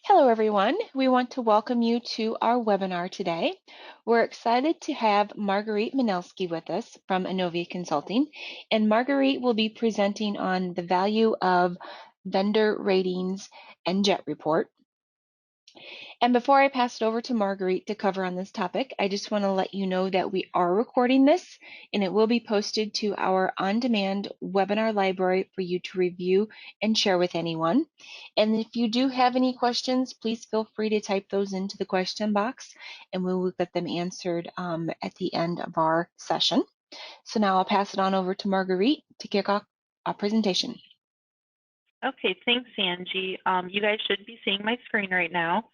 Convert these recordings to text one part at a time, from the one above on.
Hello, everyone. We want to welcome you to our webinar today. We're excited to have Marguerite Manelski with us from Innovia Consulting, and Marguerite will be presenting on the value of vendor ratings and JET report. And before I pass it over to Marguerite to cover on this topic, I just want to let you know that we are recording this and it will be posted to our on-demand webinar library for you to review and share with anyone. And if you do have any questions, please feel free to type those into the question box and we will get them answered at the end of our session. So now I'll pass it on over to Marguerite to kick off our presentation. Okay, thanks, Angie. You guys should be seeing my screen right now.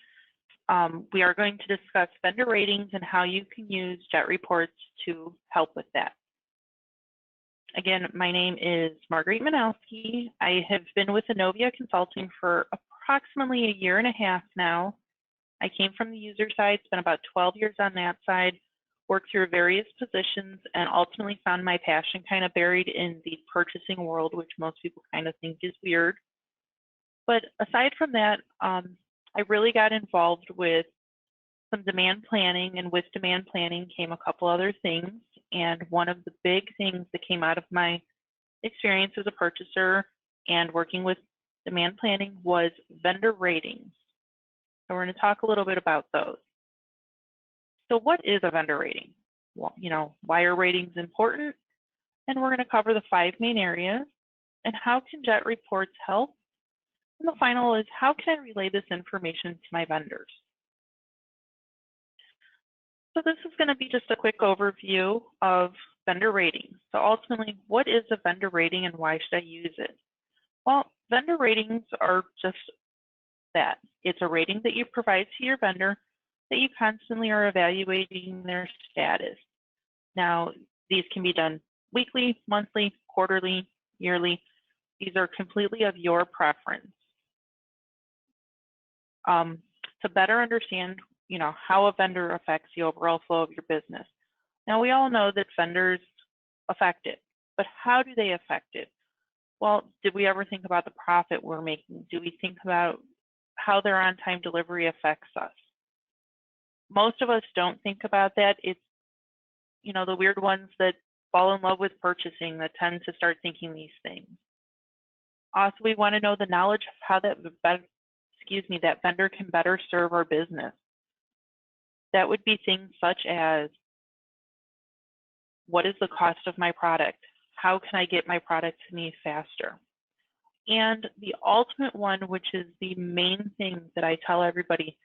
We are going to discuss vendor ratings and how you can use JET reports to help with that. Again, my name is Marguerite Manelski. I have been with Innovia Consulting for approximately a year and a half now. I came from the user side, spent about 12 years on that side, worked through various positions, and ultimately found my passion kind of buried in the purchasing world, which most people kind of think is weird. But aside from that, I really got involved with some demand planning, and with demand planning came a couple other things. And one of the big things that came out of my experience as a purchaser and working with demand planning was vendor ratings. So we're going to talk a little bit about those. So what is a vendor rating? Well, why are ratings important? And we're going to cover the 5 main areas. And how can JET reports help? And the final is, how can I relay this information to my vendors? So this is going to be just a quick overview of vendor ratings. So ultimately, what is a vendor rating and why should I use it? Well, vendor ratings are just that. It's a rating that you provide to your vendor that you constantly are evaluating their status. Now, these can be done weekly, monthly, quarterly, yearly. These are completely of your preference. To better understand, how a vendor affects the overall flow of your business. Now, we all know that vendors affect it, but how do they affect it? Well, did we ever think about the profit we're making? Do we think about how their on-time delivery affects us? Most of us don't think about that. It's, the weird ones that fall in love with purchasing that tend to start thinking these things. Also, we want to know the knowledge of how that vendor can better serve our business. That would be things such as, what is the cost of my product? How can I get my product to me faster? And the ultimate one, which is the main thing that I tell everybody,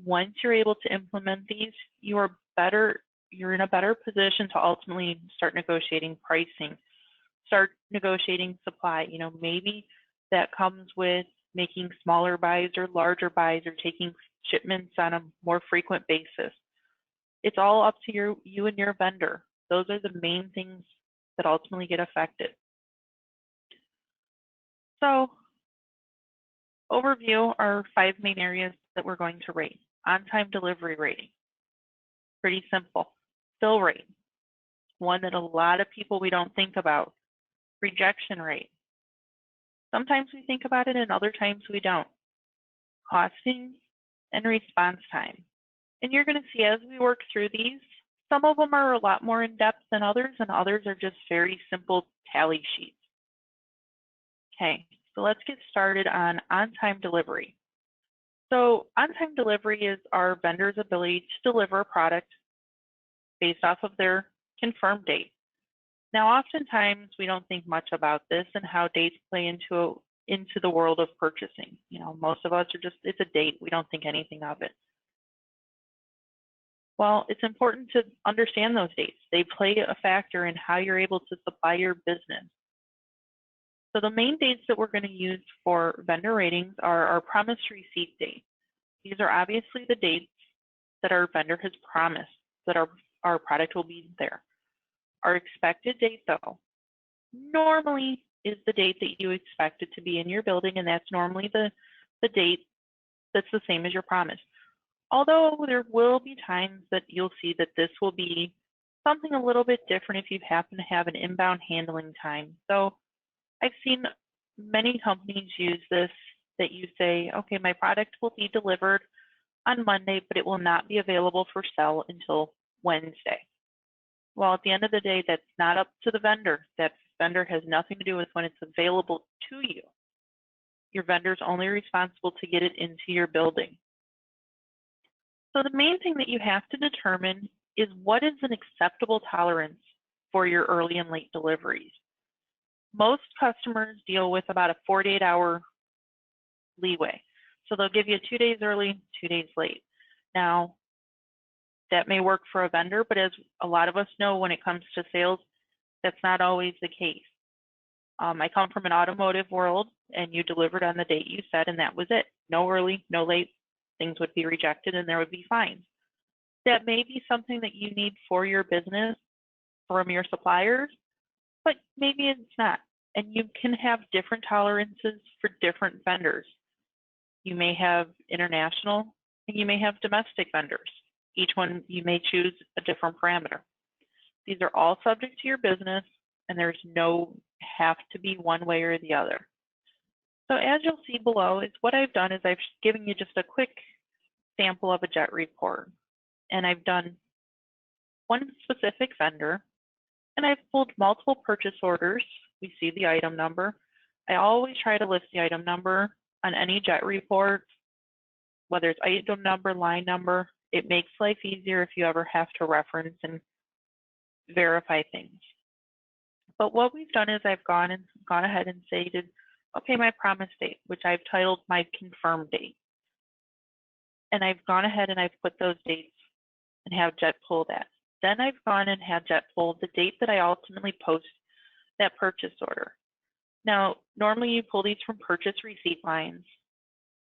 once you're able to implement these, you're in a better position to ultimately start negotiating pricing, start negotiating supply. Maybe that comes with making smaller buys or larger buys or taking shipments on a more frequent basis. It's all up to you and your vendor. Those are the main things that ultimately get affected. So, overview are 5 main areas that we're going to rate. On-time delivery rating. Pretty simple. Fill rate. One that a lot of people we don't think about. Rejection rate. Sometimes we think about it and other times we don't. Costing and response time. And you're going to see as we work through these, some of them are a lot more in depth than others, and others are just very simple tally sheets. Okay, so let's get started on-time delivery. So on-time delivery is our vendor's ability to deliver a product based off of their confirmed date. Now, oftentimes we don't think much about this and how dates play into the world of purchasing. Most of us are just, it's a date. We don't think anything of it. Well, it's important to understand those dates. They play a factor in how you're able to supply your business. So the main dates that we're going to use for vendor ratings are our promised receipt date. These are obviously the dates that our vendor has promised that our product will be there. Our expected date, though, normally is the date that you expect it to be in your building, and that's normally the date that's the same as your promise. Although there will be times that you'll see that this will be something a little bit different if you happen to have an inbound handling time. So I've seen many companies use this that you say, okay, my product will be delivered on Monday, but it will not be available for sale until Wednesday. Well, at the end of the day, that's not up to the vendor. That vendor has nothing to do with when it's available to you. Your vendor's only responsible to get it into your building. So the main thing that you have to determine is what is an acceptable tolerance for your early and late deliveries. Most customers deal with about a 48-hour leeway. So they'll give you 2 days early, 2 days late. Now, that may work for a vendor, but as a lot of us know, when it comes to sales, that's not always the case. I come from an automotive world, and you delivered on the date you said, and that was it. No early, no late. Things would be rejected, and there would be fines. That may be something that you need for your business from your suppliers, but maybe it's not. And you can have different tolerances for different vendors. You may have international, and you may have domestic vendors. Each one, you may choose a different parameter. These are all subject to your business, and there's no have to be one way or the other. So as you'll see below, is what I've done is I've given you just a quick sample of a jet report. And I've done one specific vendor, and I've pulled multiple purchase orders. We see the item number. I always try to list the item number on any jet report, whether it's item number, line number. It makes life easier if you ever have to reference and verify things. But what we've done is I've gone ahead and stated, okay, my promise date, which I've titled my confirmed date. And I've gone ahead and I've put those dates and have Jet pull that. Then I've gone and had Jet pull the date that I ultimately post that purchase order. Now, normally you pull these from purchase receipt lines.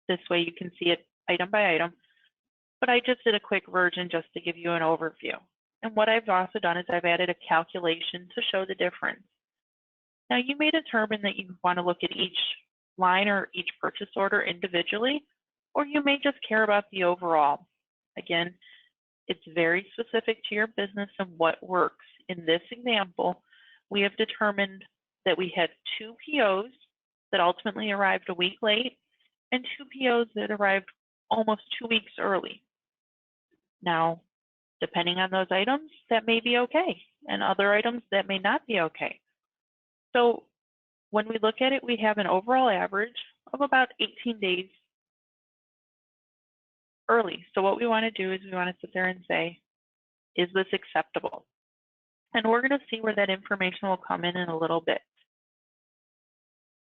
This way you can see it item by item. But I just did a quick version just to give you an overview. And what I've also done is I've added a calculation to show the difference. Now you may determine that you want to look at each line or each purchase order individually, or you may just care about the overall. Again, it's very specific to your business and what works. In this example, we have determined that we had 2 POs that ultimately arrived a week late and 2 POs that arrived almost 2 weeks early. Now, depending on those items, that may be okay, and other items that may not be okay. So when we look at it, we have an overall average of about 18 days early. So what we want to do is we want to sit there and say, is this acceptable? And we're going to see where that information will come in a little bit.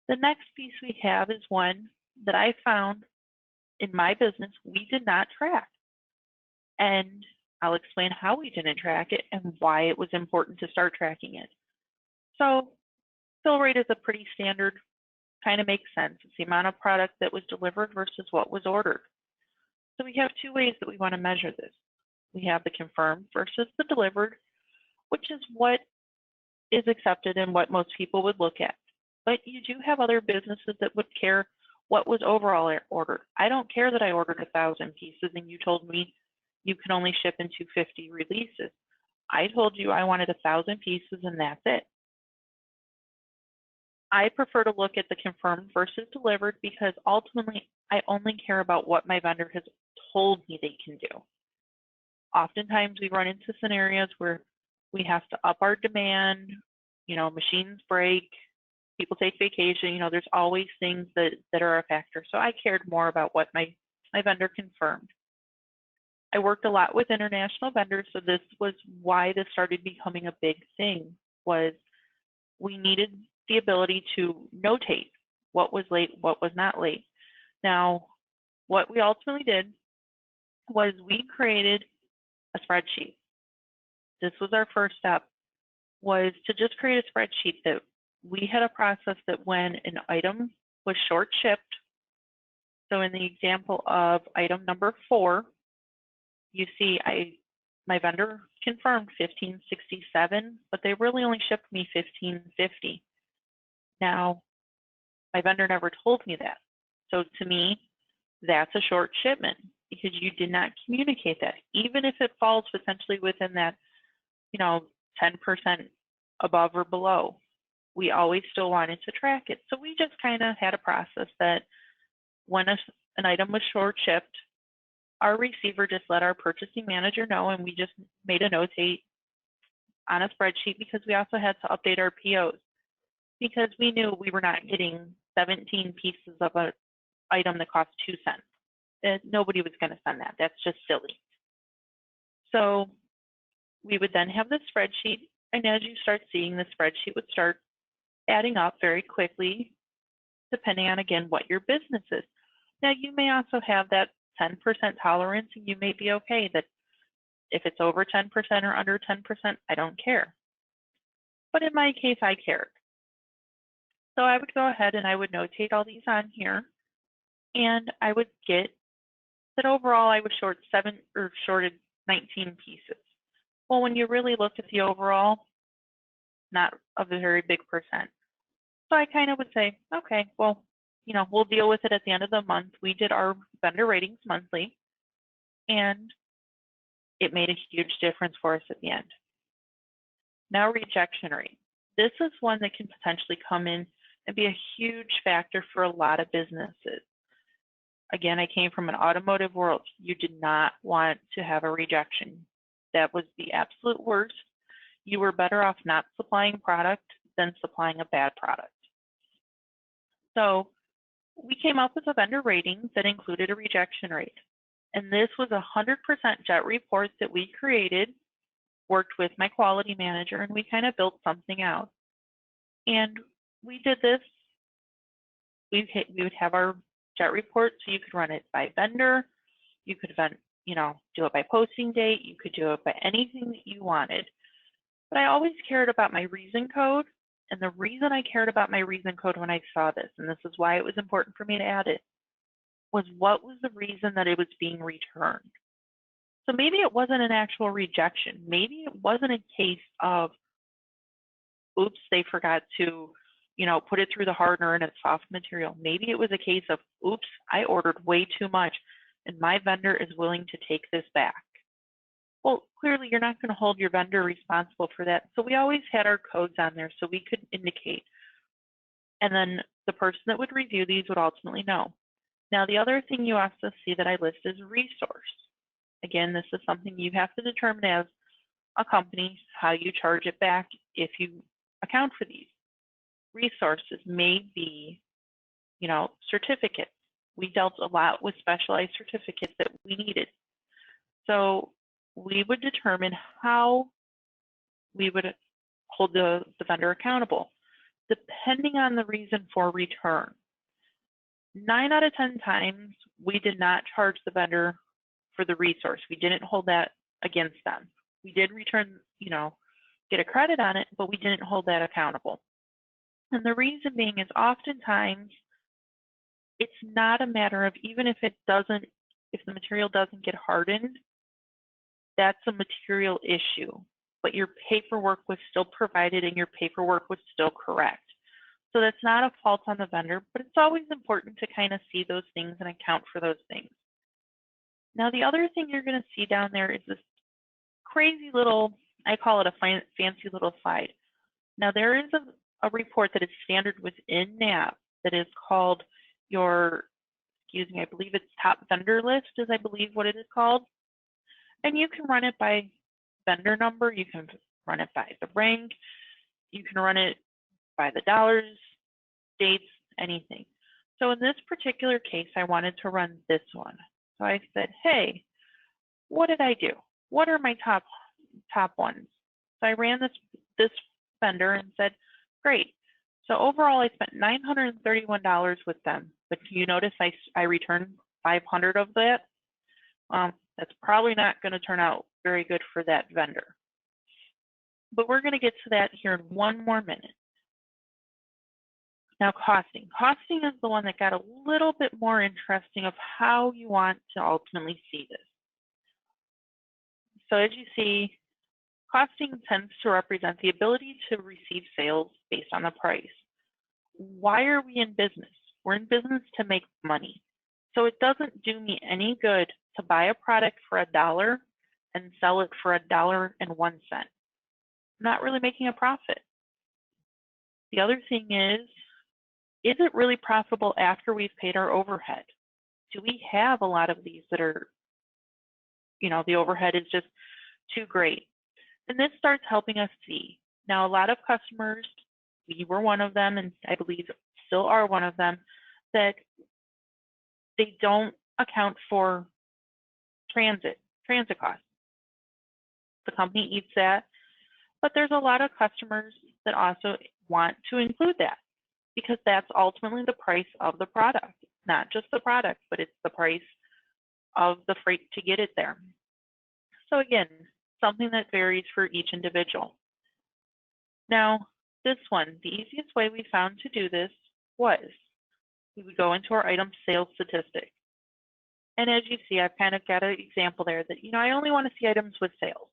The next piece we have is one that I found in my business we did not track. And I'll explain how we didn't track it and why it was important to start tracking it. So fill rate is a pretty standard, kind of makes sense. It's the amount of product that was delivered versus what was ordered. So we have 2 ways that we want to measure this. We have the confirmed versus the delivered, which is what is accepted and what most people would look at. But you do have other businesses that would care what was overall ordered. I don't care that I ordered 1,000 pieces and you told me you can only ship into 50 releases. I told you I wanted 1,000 pieces and that's it. I prefer to look at the confirmed versus delivered because ultimately I only care about what my vendor has told me they can do. Oftentimes we run into scenarios where we have to up our demand, machines break, people take vacation, there's always things that are a factor. So I cared more about what my vendor confirmed. I worked a lot with international vendors, so this was why this started becoming a big thing, was we needed the ability to notate what was late, what was not late. Now, what we ultimately did was we created a spreadsheet. This was our first step, was to just create a spreadsheet that we had a process that when an item was short shipped, so in the example of item number 4, you see my vendor confirmed 1567, but they really only shipped me 1550. Now, my vendor never told me that. So to me, that's a short shipment because you did not communicate that. Even if it falls potentially within that, 10% above or below, we always still wanted to track it. So we just kind of had a process that when an item was short shipped, our receiver just let our purchasing manager know, and we just made a notate on a spreadsheet because we also had to update our POs because we knew we were not getting 17 pieces of an item that cost 2 cents. Nobody was going to send that. That's just silly. So we would then have the spreadsheet, and as you start seeing, the spreadsheet would start adding up very quickly, depending on, again, what your business is. Now, you may also have that 10% tolerance, and you may be okay that if it's over 10% or under 10%, I don't care. But in my case, I cared. So I would go ahead and I would notate all these on here, and I would get that overall I was shorted 19 pieces. Well, when you really look at the overall, not a very big percent. So I kind of would say, okay, well, we'll deal with it at the end of the month. We did our vendor ratings monthly, and it made a huge difference for us at the end. Now, rejection rate. This is one that can potentially come in and be a huge factor for a lot of businesses. Again, I came from an automotive world. You did not want to have a rejection. That was the absolute worst. You were better off not supplying product than supplying a bad product. So we came up with a vendor rating that included a rejection rate. And this was 100% jet report that we created, worked with my quality manager, and we kind of built something out. And we did this. We would have our jet report, so you could run it by vendor. You could do it by posting date. You could do it by anything that you wanted. But I always cared about my reason code. And the reason I cared about my reason code when I saw this, and this is why it was important for me to add it, was what was the reason that it was being returned. So maybe it wasn't an actual rejection. Maybe it wasn't a case of, oops, they forgot to, put it through the hardener and it's soft material. Maybe it was a case of, oops, I ordered way too much and my vendor is willing to take this back. Well, clearly you're not going to hold your vendor responsible for that. So we always had our codes on there so we could indicate. And then the person that would review these would ultimately know. Now, the other thing you also see that I list is resource. Again, this is something you have to determine as a company, how you charge it back if you account for these. Resources may be, certificates. We dealt a lot with specialized certificates that we needed. So we would determine how we would hold the vendor accountable, depending on the reason for return. 9 out of 10 times, we did not charge the vendor for the resource. We didn't hold that against them. We did return, get a credit on it, but we didn't hold that accountable. And the reason being is oftentimes it's not a matter of, even if if the material doesn't get hardened, that's a material issue, but your paperwork was still provided and your paperwork was still correct. So that's not a fault on the vendor, but it's always important to kind of see those things and account for those things. Now, the other thing you're going to see down there is this crazy little, I call it a fancy little slide. Now, there is a report that is standard within NAP that is called your, I believe it's top vendor list is I believe what it is called. And you can run it by vendor number. You can run it by the rank. You can run it by the dollars, dates, anything. So in this particular case, I wanted to run this one. So I said, hey, what did I do? What are my top ones? So I ran this vendor and said, great. So overall, I spent $931 with them. But you notice I returned 500 of that. That's probably not going to turn out very good for that vendor. But we're going to get to that here in one more minute. Now, costing. Costing is the one that got a little bit more interesting of how you want to ultimately see this. So as you see, costing tends to represent the ability to receive sales based on the price. Why are we in business? We're in business to make money. So it doesn't do me any good to buy a product for $1 and sell it for $1.01. I'm not really making a profit. The other thing is is it really profitable after we've paid our overhead? Do we have a lot of these that are, the overhead is just too great? And this starts helping us see. Now, a lot of customers, we were one of them, and I believe still are one of them, that they don't account for transit costs. The company eats that, but there's a lot of customers that also want to include that because that's ultimately the price of the product. Not just the product, but it's the price of the freight to get it there. So again, something that varies for each individual. Now, this one, the easiest way we found to do this was we would go into our item sales statistic. And as you see, I've kind of got an example there that, I only want to see items with sales.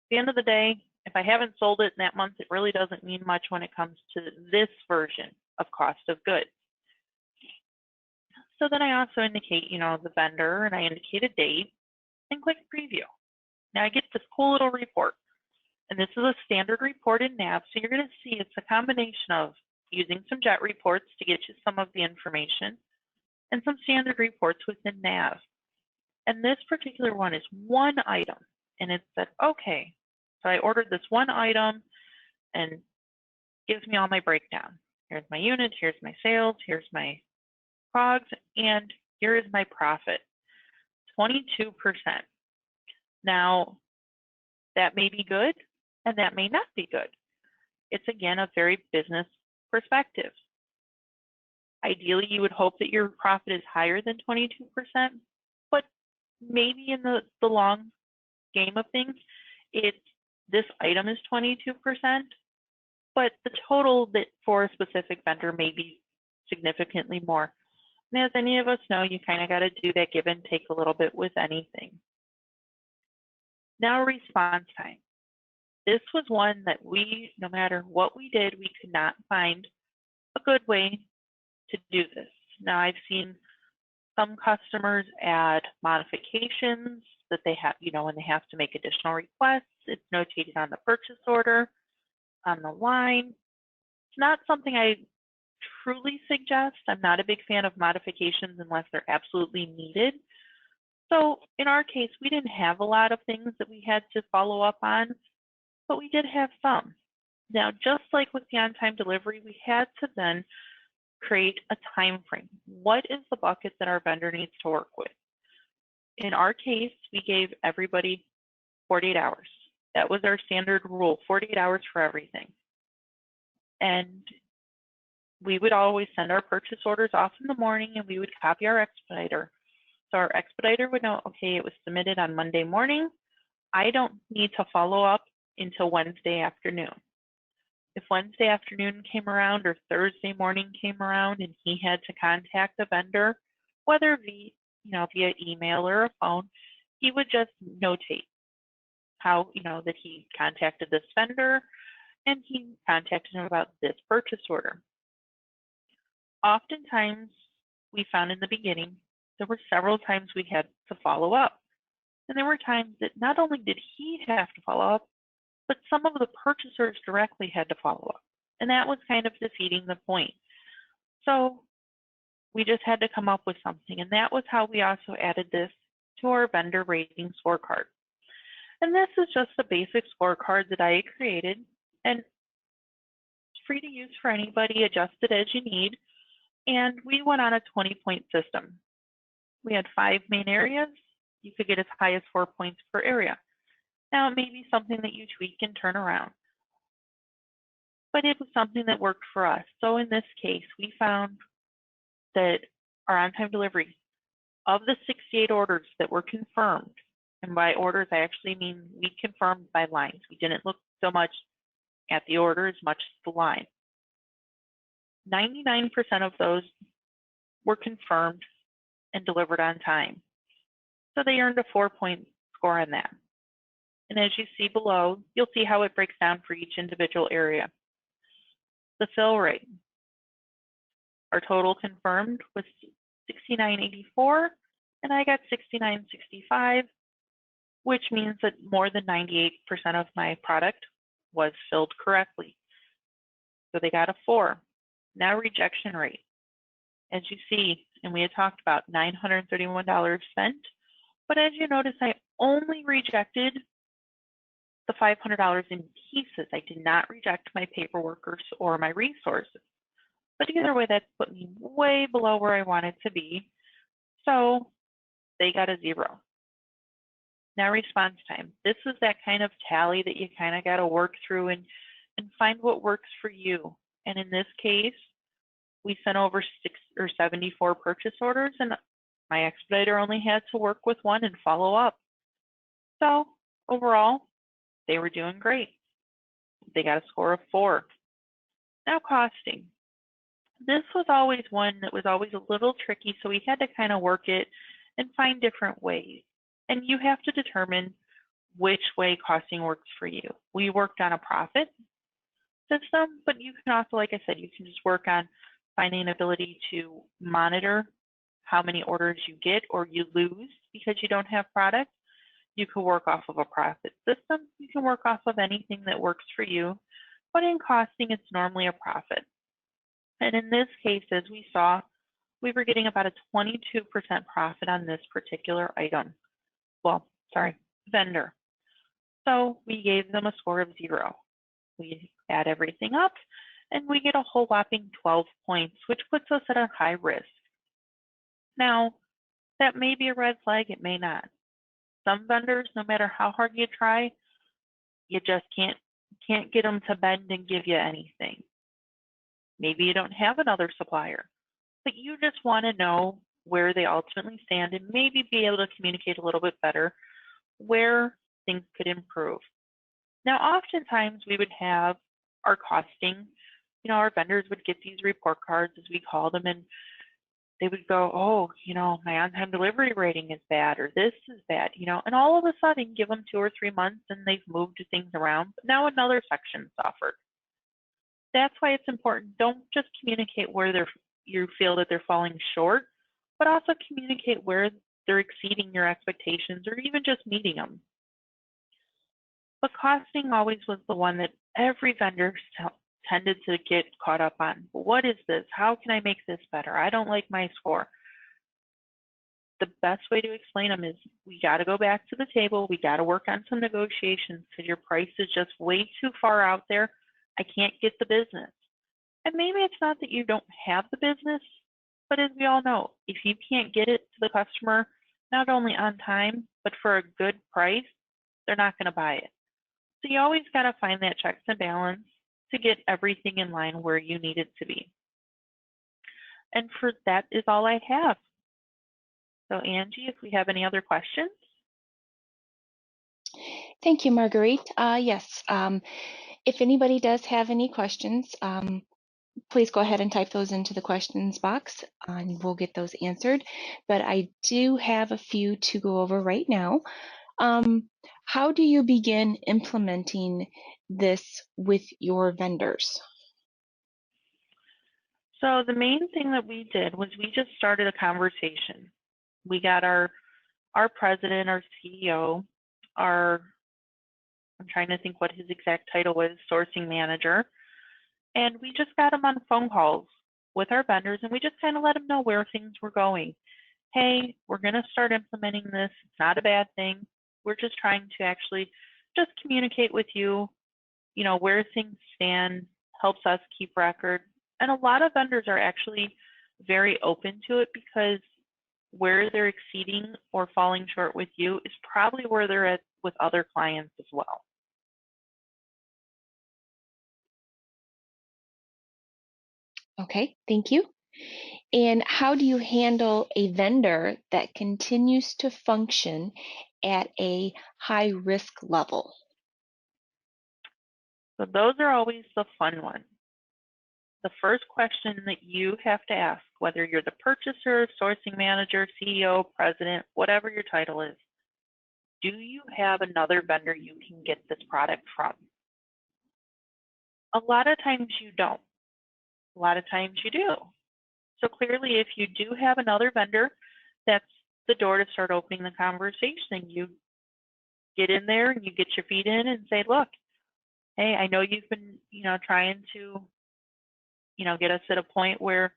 At the end of the day, if I haven't sold it in that month, it really doesn't mean much when it comes to this version of cost of goods. So then I also indicate, the vendor, and I indicate a date and click preview. Now I get this cool little report. And this is a standard report in NAV. So you're going to see it's a combination of using some jet reports to get you some of the information and some standard reports within NAV. And this particular one is one item. And it said, okay, so I ordered this one item and gives me all my breakdown. Here's my unit, here's my sales, here's my COGS, and here is my profit, 22%. Now, that may be good, and that may not be good. It's, again, a very business perspective. Ideally, you would hope that your profit is higher than 22%, but maybe in the long game of things, this item is 22%, but the total that for a specific vendor may be significantly more. And as any of us know, you kind of got to do that give and take a little bit with anything. Now, response time. This was one that no matter what we did, we could not find a good way to do this. Now, I've seen some customers add modifications that they have, when they have to make additional requests. It's notated on the purchase order, on the line. It's not something I truly suggest. I'm not a big fan of modifications unless they're absolutely needed. So in our case, we didn't have a lot of things that we had to follow up on, but we did have some. Now, just like with the on-time delivery, we had to then create a time frame. What is the bucket that our vendor needs to work with? In our case, we gave everybody 48 hours. That was our standard rule, 48 hours for everything. And we would always send our purchase orders off in the morning, and we would copy our expediter. So our expediter would know, okay, it was submitted on Monday morning. I don't need to follow up until Wednesday afternoon. If Wednesday afternoon came around or Thursday morning came around and he had to contact the vendor, whether via email or a phone, he would just notate how, that he contacted this vendor and he contacted him about this purchase order. Oftentimes, we found in the beginning, there were several times we had to follow up. And there were times that not only did he have to follow up, but some of the purchasers directly had to follow up. And that was kind of defeating the point. So we just had to come up with something. And that was how we also added this to our vendor rating scorecard. And this is just a basic scorecard that I created. And it's free to use for anybody, adjust it as you need. And we went on a 20-point system. We had 5 main areas. You could get as high as 4 points per area. Now, it may be something that you tweak and turn around, but it was something that worked for us. So in this case, we found that our on-time delivery, of the 68 orders that were confirmed, and by orders, I actually mean we confirmed by lines. We didn't look so much at the order as much as the line. 99% of those were confirmed and delivered on time. So they earned a 4-point score on that. And as you see below, you'll see how it breaks down for each individual area. The fill rate. Our total confirmed was 69.84, and I got 69.65, which means that more than 98% of my product was filled correctly. So they got a 4. Now rejection rate. As you see, and we had talked about $931 spent, but as you notice, I only rejected the $500 in pieces. I did not reject my paperwork or my resources. But either way, that's put me way below where I wanted to be. So they got a 0. Now response time. This is that kind of tally that you kind of got to work through and find what works for you. And in this case, we sent over 74 purchase orders, and my expediter only had to work with 1 and follow up. So overall, they were doing great. They got a score of 4. Now costing. This was always one that was always a little tricky, so we had to kind of work it and find different ways. And you have to determine which way costing works for you. We worked on a profit system, but you can also, like I said, you can just work on finding an ability to monitor how many orders you get or you lose because you don't have product. You can work off of a profit system. You can work off of anything that works for you, but in costing, it's normally a profit. And in this case, as we saw, we were getting about a 22% profit on this particular item. Well, sorry, vendor. So we gave them a score of 0. We add everything up and we get a whole whopping 12 points, which puts us at a high risk. Now, that may be a red flag, it may not. Some vendors, no matter how hard you try, you just can't get them to bend and give you anything. Maybe you don't have another supplier, but you just want to know where they ultimately stand and maybe be able to communicate a little bit better where things could improve. Now, oftentimes we would have our costing, our vendors would get these report cards, as we call them, and they would go, oh, my on-time delivery rating is bad, or this is bad, and all of a sudden give them 2 or 3 months and they've moved things around. But now another section's offered. That's why it's important. Don't just communicate where you feel that they're falling short, but also communicate where they're exceeding your expectations or even just meeting them. But costing always was the one that every vendor tended to get caught up on. What is this? How can I make this better? I don't like my score. The best way to explain them is we got to go back to the table. We got to work on some negotiations because your price is just way too far out there. I can't get the business. And maybe it's not that you don't have the business, but as we all know, if you can't get it to the customer, not only on time, but for a good price, they're not going to buy it. So you always got to find that checks and balance to get everything in line where you need it to be. And for that is all I have. So Angie, if we have any other questions. Thank you, Marguerite. Yes, if anybody does have any questions, please go ahead and type those into the questions box and we'll get those answered. But I do have a few to go over right now. How do you begin implementing this with your vendors? So the main thing that we did was we just started a conversation. We got our president, our CEO, I'm trying to think what his exact title was, sourcing manager. And we just got him on phone calls with our vendors and we just kind of let them know where things were going. Hey, we're going to start implementing this. It's not a bad thing. We're just trying to actually just communicate with you, where things stand, helps us keep record. And a lot of vendors are actually very open to it because where they're exceeding or falling short with you is probably where they're at with other clients as well. Okay, thank you. And how do you handle a vendor that continues to function at a high risk level? So those are always the fun ones. The first question that you have to ask, whether you're the purchaser, sourcing manager, CEO, president, whatever your title is, do you have another vendor you can get this product from? A lot of times you don't. A lot of times you do. So clearly, if you do have another vendor, that's the door to start opening the conversation. You get in there and you get your feet in and say, look, hey, I know you've been, trying to, get us at a point where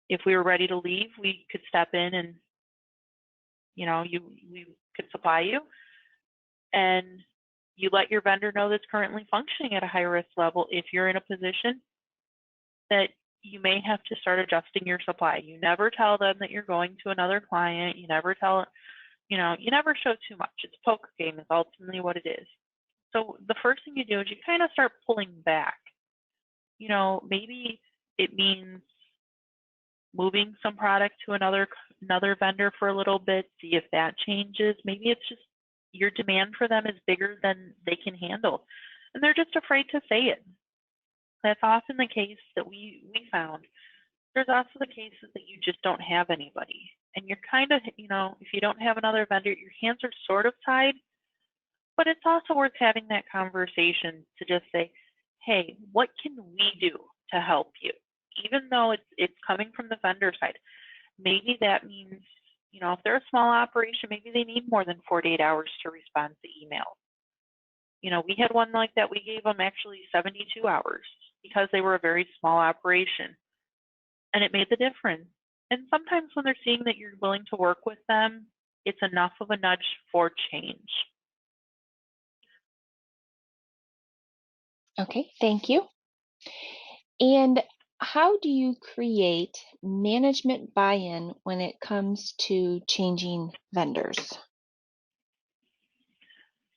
if we were ready to leave, we could step in and, we could supply you, and you let your vendor know that's currently functioning at a high risk level if you're in a position that you may have to start adjusting your supply. You never tell them that you're going to another client. You never tell, you never show too much. It's a poker game is ultimately what it is. So the first thing you do is you kind of start pulling back. Maybe it means moving some product to another vendor for a little bit, see if that changes. Maybe it's just your demand for them is bigger than they can handle, and they're just afraid to say it. That's often the case that we found. There's also the cases that you just don't have anybody, and you're kind of, if you don't have another vendor, your hands are sort of tied. But it's also worth having that conversation to just say, hey, what can we do to help you? Even though it's coming from the vendor side, maybe that means, if they're a small operation, maybe they need more than 48 hours to respond to emails. We had one like that. We gave them actually 72 hours because they were a very small operation, and it made the difference. And sometimes when they're seeing that you're willing to work with them, it's enough of a nudge for change. Okay, thank you. And how do you create management buy-in when it comes to changing vendors?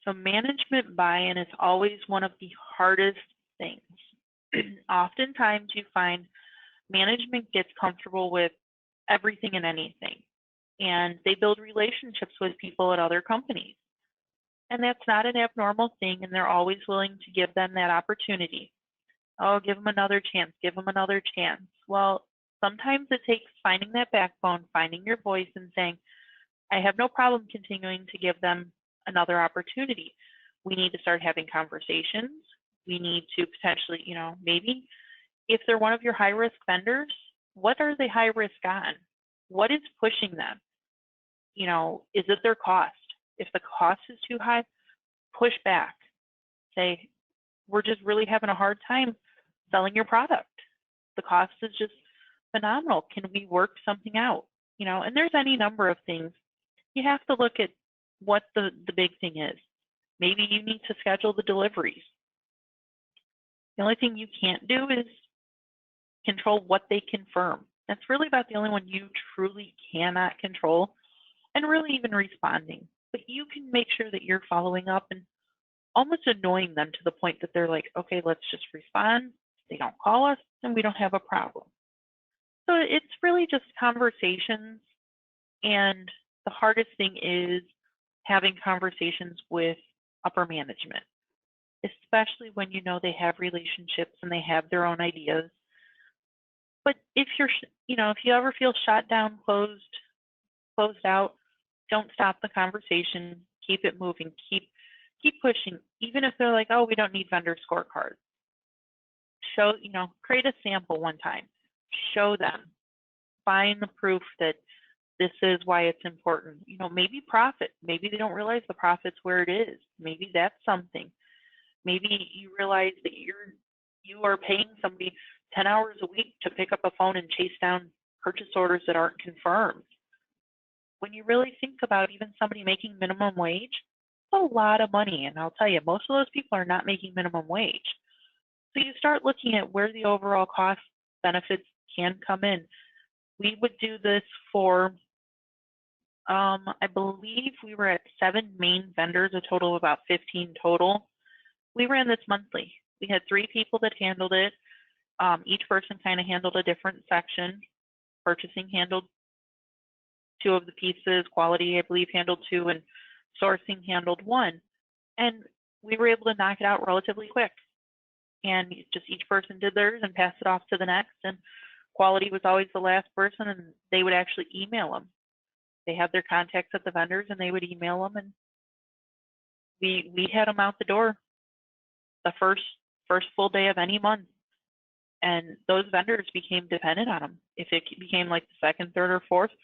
So management buy-in is always one of the hardest things. Oftentimes you find management gets comfortable with everything and anything, and they build relationships with people at other companies. And that's not an abnormal thing, and they're always willing to give them that opportunity. Oh, give them another chance, give them another chance. Well, sometimes it takes finding that backbone, finding your voice, and saying, I have no problem continuing to give them another opportunity. We need to start having conversations. We need to potentially, maybe if they're one of your high risk vendors, what are they high risk on? What is pushing them? Is it their cost? If the cost is too high, push back. Say, we're just really having a hard time selling your product. The cost is just phenomenal. Can we work something out? And there's any number of things. You have to look at what the big thing is. Maybe you need to schedule the deliveries. The only thing you can't do is control what they confirm. That's really about the only one you truly cannot control, and really even responding. But you can make sure that you're following up and almost annoying them to the point that they're like, okay, let's just respond. They don't call us, and we don't have a problem. So it's really just conversations, and the hardest thing is having conversations with upper management, especially when they have relationships and they have their own ideas. But if if you ever feel shut down, closed out, don't stop the conversation. Keep it moving. Keep pushing. Even if they're like, oh, we don't need vendor scorecards. Show, create a sample one time. Show them. Find the proof that this is why it's important. Maybe profit. Maybe they don't realize the profit's where it is. Maybe that's something. Maybe you realize that you are paying somebody 10 hours a week to pick up a phone and chase down purchase orders that aren't confirmed. When you really think about even somebody making minimum wage, it's a lot of money. And I'll tell you, most of those people are not making minimum wage. So you start looking at where the overall cost benefits can come in. We would do this for, I believe we were at 7 main vendors, a total of about 15 total. We ran this monthly. We had 3 people that handled it. Each person kind of handled a different section. Purchasing handled 2 of the pieces. Quality, I believe, handled 2, and sourcing handled 1. And we were able to knock it out relatively quick. And just each person did theirs and passed it off to the next. And quality was always the last person, and they would actually email them. They had their contacts at the vendors, and they would email them, and we had them out the door the first full day of any month. And those vendors became dependent on them. If it became like the 2nd, 3rd, or 4th,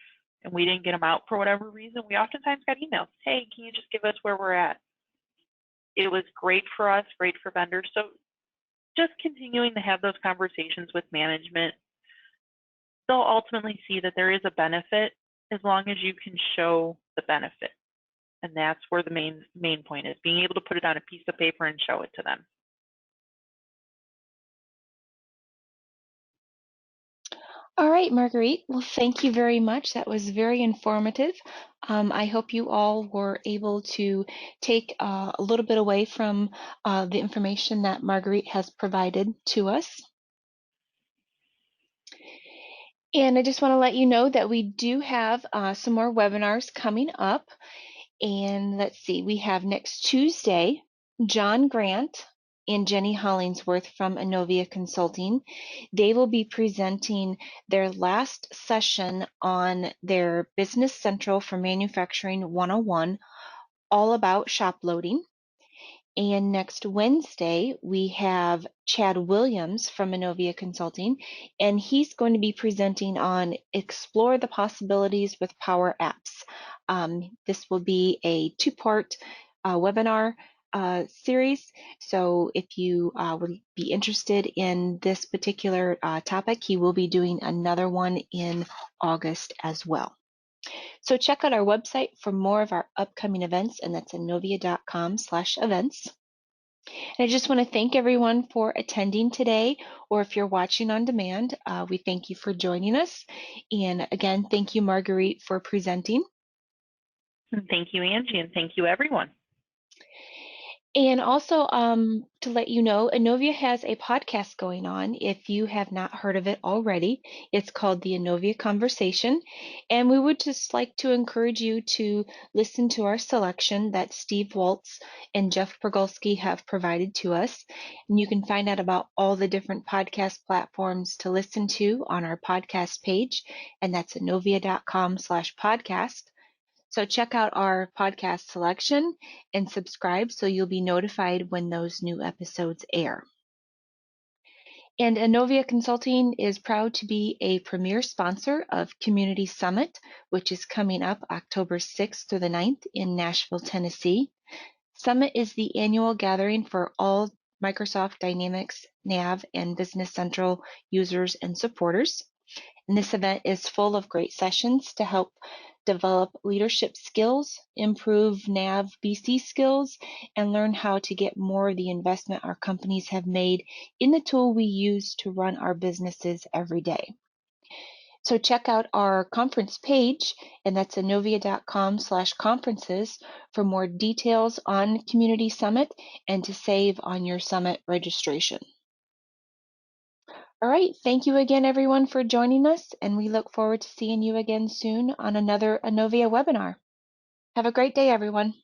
and we didn't get them out for whatever reason, we oftentimes got emails. Hey, can you just give us where we're at? It was great for us, great for vendors. So just continuing to have those conversations with management. They'll ultimately see that there is a benefit as long as you can show the benefit. And that's where the main point is, being able to put it on a piece of paper and show it to them. All right, Marguerite. Well, thank you very much. That was very informative. I hope you all were able to take a little bit away from the information that Marguerite has provided to us. And I just want to let you know that we do have some more webinars coming up. And let's see, we have next Tuesday, John Grant and Jenny Hollingsworth from Innovia Consulting. They will be presenting their last session on their Business Central for Manufacturing 101, all about shop loading. And next Wednesday, we have Chad Williams from Innovia Consulting, and he's going to be presenting on Explore the Possibilities with Power Apps. This will be a two-part webinar series. So if you would be interested in this particular topic, he will be doing another one in August as well. So check out our website for more of our upcoming events, and that's innovia.com/events. And I just want to thank everyone for attending today, or if you're watching on demand, we thank you for joining us. And again, thank you, Marguerite, for presenting. And thank you, Angie, and thank you, everyone. And also to let you know, Innovia has a podcast going on. If you have not heard of it already, it's called the Innovia Conversation. And we would just like to encourage you to listen to our selection that Steve Waltz and Jeff Progulski have provided to us. And you can find out about all the different podcast platforms to listen to on our podcast page. And that's innovia.com/podcast. So check out our podcast selection and subscribe so you'll be notified when those new episodes air. And Innovia Consulting is proud to be a premier sponsor of Community Summit, which is coming up October 6th through the 9th in Nashville, Tennessee. Summit is the annual gathering for all Microsoft Dynamics, NAV, and Business Central users and supporters. And this event is full of great sessions to help develop leadership skills, improve NAV BC skills, and learn how to get more of the investment our companies have made in the tool we use to run our businesses every day. So check out our conference page, and that's innovia.com/conferences for more details on Community Summit and to save on your summit registration. All right, thank you again, everyone, for joining us, and we look forward to seeing you again soon on another Innovia webinar. Have a great day, everyone.